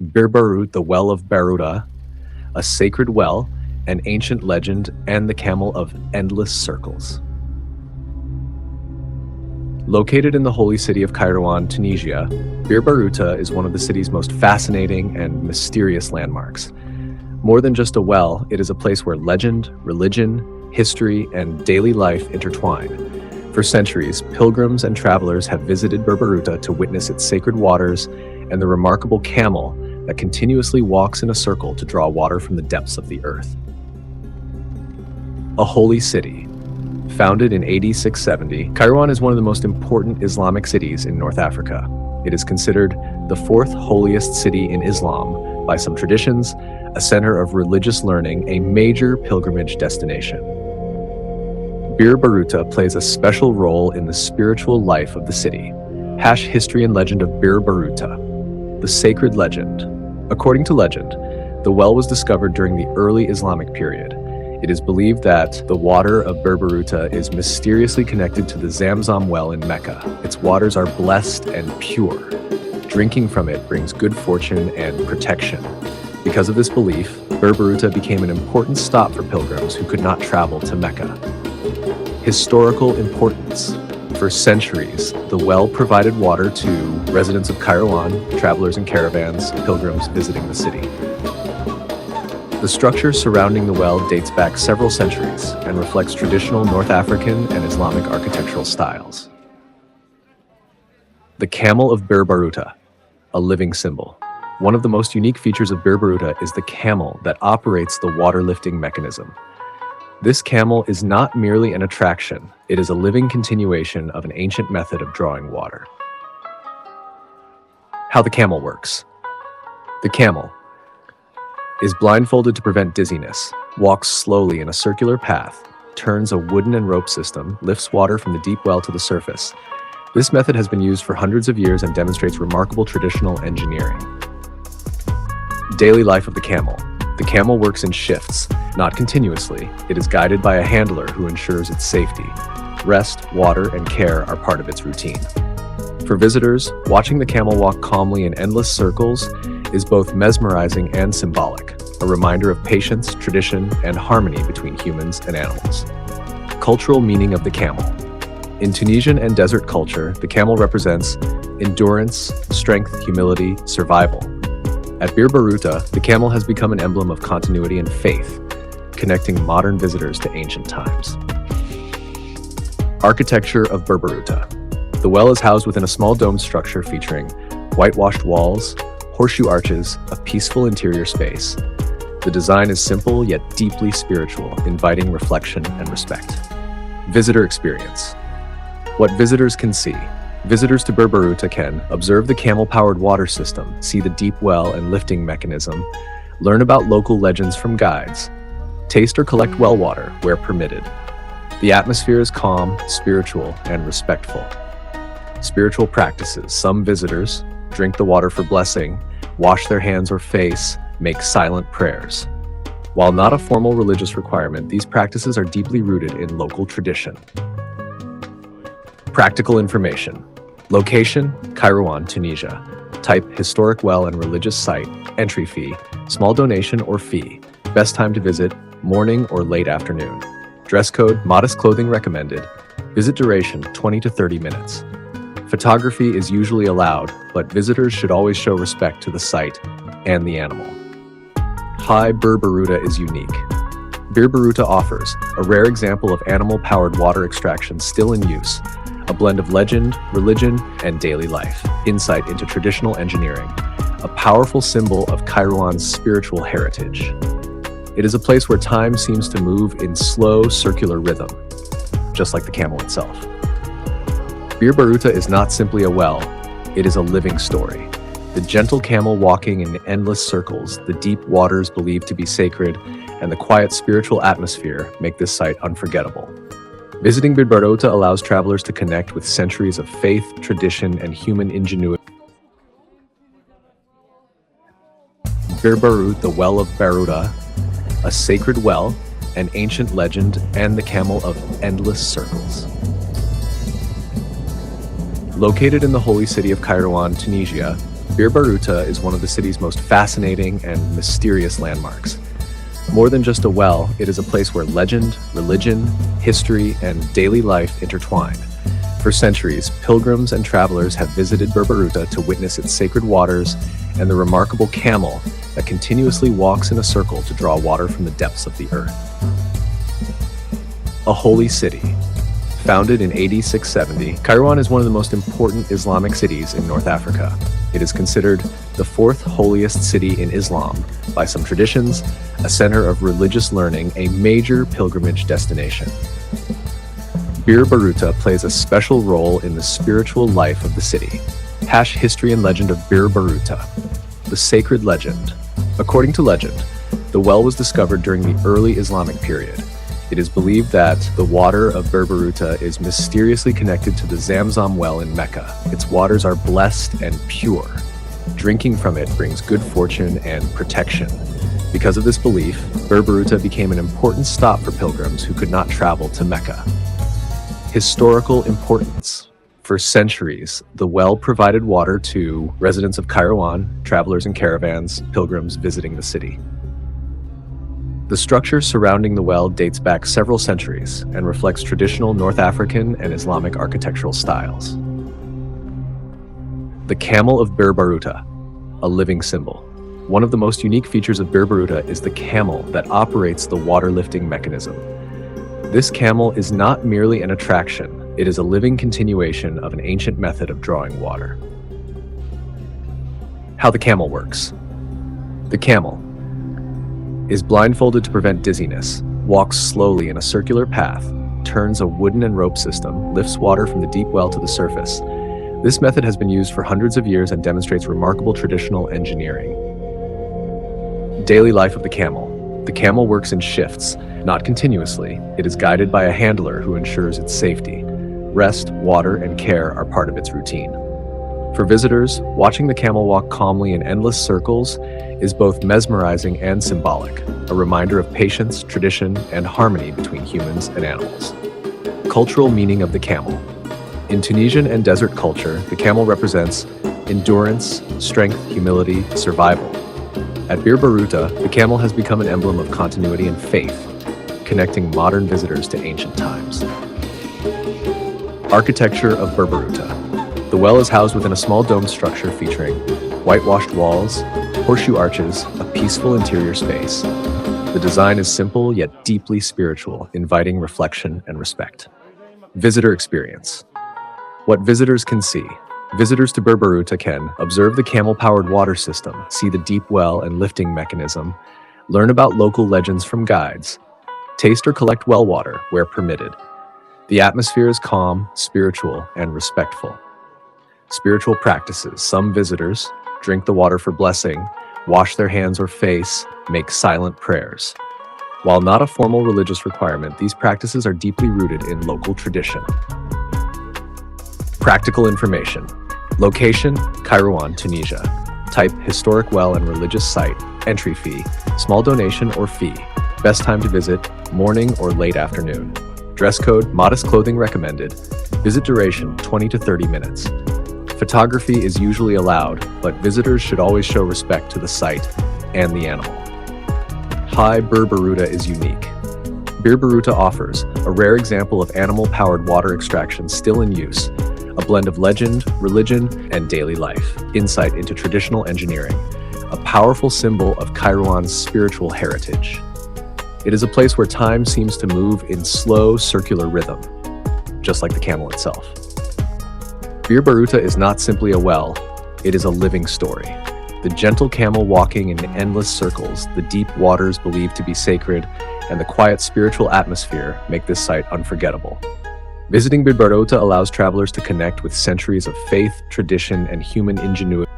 Bir Barouta, the Well of Barouta, a sacred well, an ancient legend, and the Camel of Endless Circles. Located in the holy city of Kairouan, Tunisia, Bir Barouta is one of the city's most fascinating and mysterious landmarks. More than just a well, it is a place where legend, religion, history, and daily life intertwine. For centuries, pilgrims and travelers have visited Bir Barouta to witness its sacred waters and the remarkable camel that continuously walks in a circle to draw water from the depths of the earth. A holy city. Founded in AD 670, Kairouan is one of the most important Islamic cities in North Africa. It is considered the fourth holiest city in Islam by some traditions, a center of religious learning, a major pilgrimage destination. Bir Barouta plays a special role in the spiritual life of the city. History and legend of Bir Barouta. The sacred legend. According to legend, the well was discovered during the early Islamic period. It is believed that the water of Bir Barouta is mysteriously connected to the Zamzam well in Mecca. Its waters are blessed and pure. Drinking from it brings good fortune and protection. Because of this belief, Bir Barouta became an important stop for pilgrims who could not travel to Mecca. Historical importance. For centuries, the well provided water to residents of Kairouan, travelers in caravans, pilgrims visiting the city. The structure surrounding the well dates back several centuries and reflects traditional North African and Islamic architectural styles. The Camel of Bir Barouta, a living symbol. One of the most unique features of Bir Barouta is the camel that operates the water lifting mechanism. This camel is not merely an attraction, it is a living continuation of an ancient method of drawing water. How the camel works. The camel is blindfolded to prevent dizziness, walks slowly in a circular path, turns a wooden and rope system, lifts water from the deep well to the surface. This method has been used for hundreds of years and demonstrates remarkable traditional engineering. Daily life of the camel. The camel works in shifts, not continuously. It is guided by a handler who ensures its safety. Rest, water, and care are part of its routine. For visitors, watching the camel walk calmly in endless circles is both mesmerizing and symbolic, a reminder of patience, tradition, and harmony between humans and animals. Cultural meaning of the camel. In Tunisian and desert culture, the camel represents endurance, strength, humility, survival. At Bir Barouta, the camel has become an emblem of continuity and faith, connecting modern visitors to ancient times. Architecture of Bir Barouta. The well is housed within a small domed structure featuring whitewashed walls, horseshoe arches, a peaceful interior space. The design is simple yet deeply spiritual, inviting reflection and respect. Visitor experience. What visitors can see. Visitors to Bir Barouta can observe the camel-powered water system, see the deep well and lifting mechanism, learn about local legends from guides, taste or collect well water where permitted. The atmosphere is calm, spiritual, and respectful. Spiritual practices. Some visitors drink the water for blessing, wash their hands or face, make silent prayers. While not a formal religious requirement, these practices are deeply rooted in local tradition. Practical information. Location, Kairouan, Tunisia. Type, historic well and religious site. Entry fee, small donation or fee. Best time to visit, morning or late afternoon. Dress code, modest clothing recommended. Visit duration, 20 to 30 minutes. Photography is usually allowed, but visitors should always show respect to the site and the animal. Hi, Bir Barouta is unique. Bir Barouta offers a rare example of animal-powered water extraction still in use, a blend of legend, religion, and daily life, insight into traditional engineering, a powerful symbol of Kairouan's spiritual heritage. It is a place where time seems to move in slow, circular rhythm, just like the camel itself. Bir Barouta is not simply a well, it is a living story. The gentle camel walking in endless circles, the deep waters believed to be sacred, and the quiet spiritual atmosphere make this site unforgettable. Visiting Bir Barouta allows travelers to connect with centuries of faith, tradition, and human ingenuity. Bir Barouta, the Well of Barouta, a sacred well, an ancient legend, and the Camel of Endless Circles. Located in the holy city of Kairouan, Tunisia, Bir Barouta is one of the city's most fascinating and mysterious landmarks. More than just a well, it is a place where legend, religion, history, and daily life intertwine. For centuries, pilgrims and travelers have visited Bir Barouta to witness its sacred waters and the remarkable camel that continuously walks in a circle to draw water from the depths of the earth. A holy city. Founded in AD 670, Kairouan is one of the most important Islamic cities in North Africa. It is considered the fourth holiest city in Islam by some traditions, a center of religious learning, a major pilgrimage destination. Bir Barouta plays a special role in the spiritual life of the city. History and legend of Bir Barouta. The sacred legend. According to legend, the well was discovered during the early Islamic period. It is believed that the water of Bir Barouta is mysteriously connected to the Zamzam well in Mecca. Its waters are blessed and pure. Drinking from it brings good fortune and protection. Because of this belief, Bir Barouta became an important stop for pilgrims who could not travel to Mecca. Historical importance. For centuries, the well provided water to residents of Kairouan, travelers in caravans, pilgrims visiting the city. The structure surrounding the well dates back several centuries and reflects traditional North African and Islamic architectural styles. The Camel of Bir Barouta, a living symbol. One of the most unique features of Bir Barouta is the camel that operates the water lifting mechanism. This camel is not merely an attraction, it is a living continuation of an ancient method of drawing water. How the camel works. The camel is blindfolded to prevent dizziness, walks slowly in a circular path, turns a wooden and rope system, lifts water from the deep well to the surface. This method has been used for hundreds of years and demonstrates remarkable traditional engineering. Daily life of the camel. The camel works in shifts, not continuously. It is guided by a handler who ensures its safety. Rest, water, and care are part of its routine. For visitors, watching the camel walk calmly in endless circles is both mesmerizing and symbolic, a reminder of patience, tradition, and harmony between humans and animals. Cultural meaning of the camel. In Tunisian and desert culture, the camel represents endurance, strength, humility, survival. At Bir Barouta, the camel has become an emblem of continuity and faith, connecting modern visitors to ancient times. Architecture of Bir Barouta. The well is housed within a small domed structure featuring whitewashed walls, horseshoe arches, a peaceful interior space. The design is simple yet deeply spiritual, inviting reflection and respect. Visitor experience. What visitors can see. Visitors to Bir Barouta can observe the camel-powered water system, see the deep well and lifting mechanism, learn about local legends from guides, taste or collect well water where permitted. The atmosphere is calm, spiritual, and respectful. Spiritual practices. Some visitors drink the water for blessing, wash their hands or face, make silent prayers. While not a formal religious requirement, these practices are deeply rooted in local tradition. Practical information. Location, Kairouan, Tunisia. Type, historic well and religious site. Entry fee, small donation or fee. Best time to visit, morning or late afternoon. Dress code, modest clothing recommended. Visit duration, 20 to 30 minutes. Photography is usually allowed, but visitors should always show respect to the site and the animal. Hi, Bir Barouta is unique. Bir Barouta offers a rare example of animal-powered water extraction still in use, a blend of legend, religion, and daily life, insight into traditional engineering, a powerful symbol of Kairouan's spiritual heritage. It is a place where time seems to move in slow, circular rhythm, just like the camel itself. Bir Barouta is not simply a well, it is a living story. The gentle camel walking in endless circles, the deep waters believed to be sacred, and the quiet spiritual atmosphere make this site unforgettable. Visiting Bir Barouta allows travelers to connect with centuries of faith, tradition, and human ingenuity.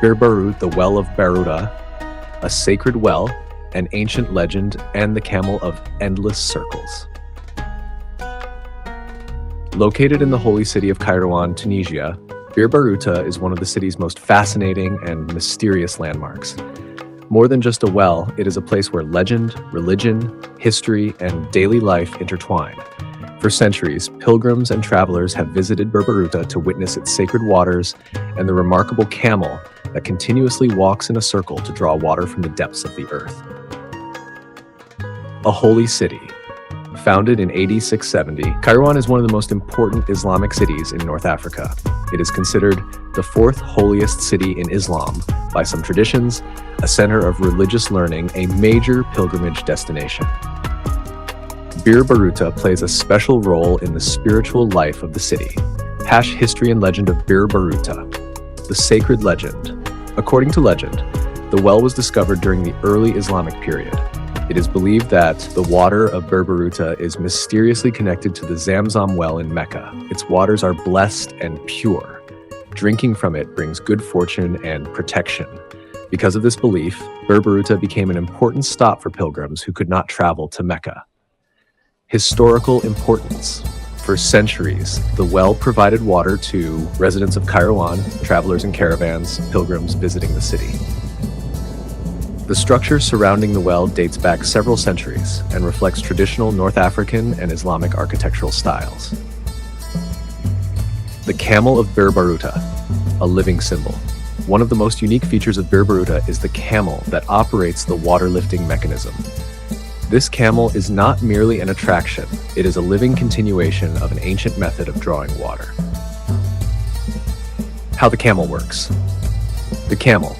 Bir Barouta, the Well of Barouta, a sacred well, an ancient legend, and the camel of endless circles. Located in the holy city of Kairouan, Tunisia, Bir Barouta is one of the city's most fascinating and mysterious landmarks. More than just a well, it is a place where legend, religion, history, and daily life intertwine. For centuries, pilgrims and travelers have visited Bir Barouta to witness its sacred waters and the remarkable camel that continuously walks in a circle to draw water from the depths of the earth. A holy city. Founded in AD 670, Kairouan is one of the most important Islamic cities in North Africa. It is considered the fourth holiest city in Islam by some traditions, a center of religious learning, a major pilgrimage destination. Bir Barouta plays a special role in the spiritual life of the city. History and legend of Bir Barouta. The sacred legend. According to legend, the well was discovered during the early Islamic period. It is believed that the water of Bir Barouta is mysteriously connected to the Zamzam well in Mecca. Its waters are blessed and pure. Drinking from it brings good fortune and protection. Because of this belief, Bir Barouta became an important stop for pilgrims who could not travel to Mecca. Historical importance. For centuries, the well provided water to residents of Kairouan, travelers in caravans, pilgrims visiting the city. The structure surrounding the well dates back several centuries and reflects traditional North African and Islamic architectural styles. The camel of Bir Barouta, a living symbol. One of the most unique features of Bir Barouta is the camel that operates the water lifting mechanism. This camel is not merely an attraction, it is a living continuation of an ancient method of drawing water. How the camel works. The camel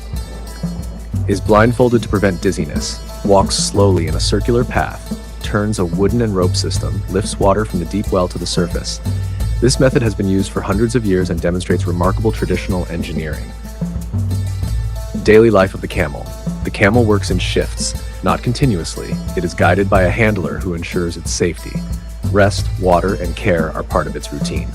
is blindfolded to prevent dizziness, walks slowly in a circular path, turns a wooden and rope system, lifts water from the deep well to the surface. This method has been used for hundreds of years and demonstrates remarkable traditional engineering. Daily life of the camel. The camel works in shifts, not continuously. It is guided by a handler who ensures its safety. Rest, water, and care are part of its routine.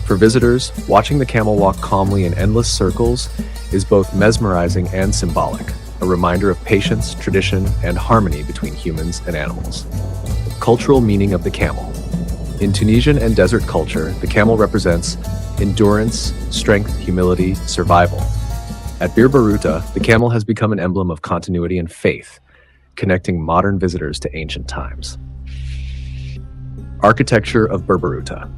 For visitors, watching the camel walk calmly in endless circles is both mesmerizing and symbolic, a reminder of patience, tradition, and harmony between humans and animals. Cultural meaning of the camel. In Tunisian and desert culture, the camel represents endurance, strength, humility, survival. At Bir Barouta, the camel has become an emblem of continuity and faith, connecting modern visitors to ancient times. Architecture of Bir Barouta.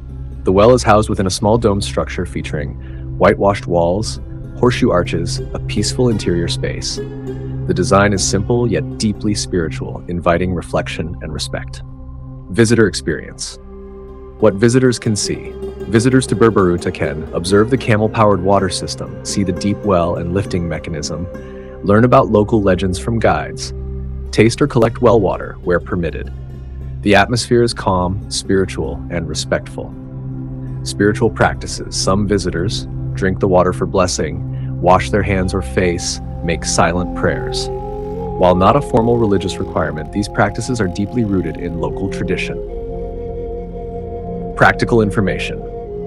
The well is housed within a small domed structure featuring whitewashed walls, horseshoe arches, a peaceful interior space. The design is simple yet deeply spiritual, inviting reflection and respect. Visitor experience. What visitors can see. Visitors to Bir Barouta can observe the camel-powered water system, see the deep well and lifting mechanism, learn about local legends from guides, taste or collect well water where permitted. The atmosphere is calm, spiritual, and respectful. Spiritual practices. Some visitors drink the water for blessing, wash their hands or face, make silent prayers. While not a formal religious requirement, these practices are deeply rooted in local tradition. Practical information.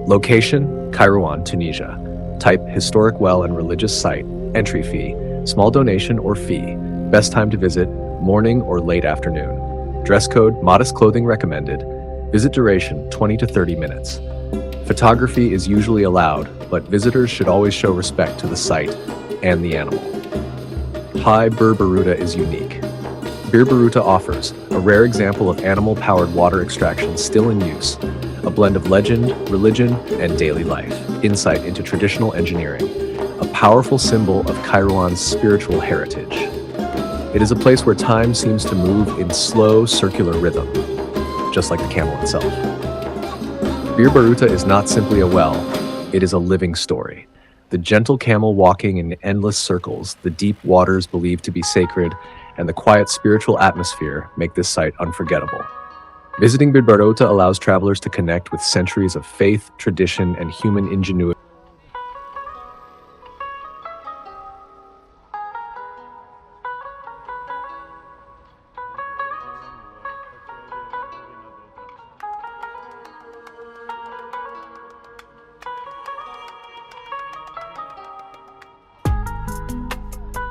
Location, Kairouan, Tunisia. Type, historic well and religious site. Entry fee, small donation or fee. Best time to visit, morning or late afternoon. Dress code, modest clothing recommended. Visit duration, 20 to 30 minutes. Photography is usually allowed, but visitors should always show respect to the site and the animal. Why Bir Barouta is unique. Bir Barouta offers a rare example of animal-powered water extraction still in use, a blend of legend, religion, and daily life, insight into traditional engineering, a powerful symbol of Kairouan's spiritual heritage. It is a place where time seems to move in slow, circular rhythm, just like the camel itself. Bir Barouta is not simply a well, it is a living story. The gentle camel walking in endless circles, the deep waters believed to be sacred, and the quiet spiritual atmosphere make this site unforgettable. Visiting Bir Barouta allows travelers to connect with centuries of faith, tradition, and human ingenuity.